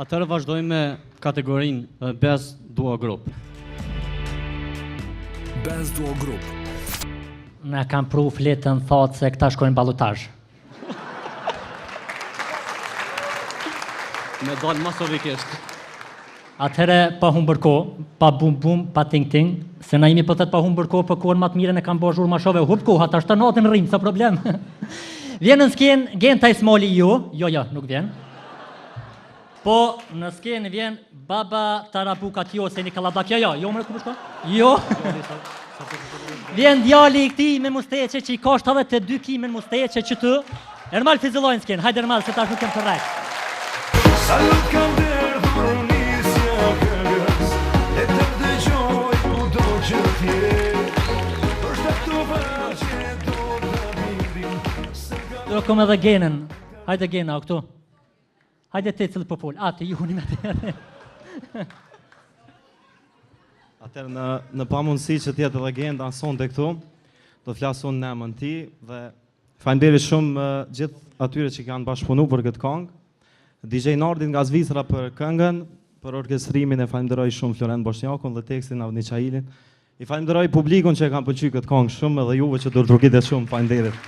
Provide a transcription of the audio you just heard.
Atëherë vazhdojmë me kategorinë Best Duo Group. Best Duo Group. Na kam pru fletën thotë se këta shkojnë ballotazh. Me dalë masovikisht. Atëherë pa humbër kohë, pa bum bum, pa ting ting, se na jemi po thot pa humbër kohë, po kohën më të mirën e kam bërë zhurmë shove, hub koha, tash të natën rrim, sa problem. Vjen në skenë Genta Ismoli jo, nuk vjen. Po në skenë vjen Baba Tarabuka Tjo, se një kalabak, jo, më në ku shko? Jo. Vjen djali i këtij me musteqe që i ka 72 kg me musteqe që të. Ermal fizillojnë skenë, hajde Ermal se tash nuk kem të rrek. Salut kander dhuronisja këngës, le të dëgjoj kudo që t'je, është këtu që do të mirim. Do kom edhe Genën, hajde Gena o këtu. Hajde te cilë po fol, atë ju një me të. Atëherë në pamundësi që tjetë edhe Genda sonte këtu, do flasun në emën ti dhe faleminderit shumë gjithë atyre që kanë bashkëpunu për këtë këngë. DJ Nardin nga Zvicra për këngën, për orkestrimin e falenderoj shumë Florent Boshnjakun dhe tekstin Avni Çailin. I falenderoj publikun që e kanë pëlqyer këtë këngë shumë edhe juve që do të rrugitet shumë, faleminderit.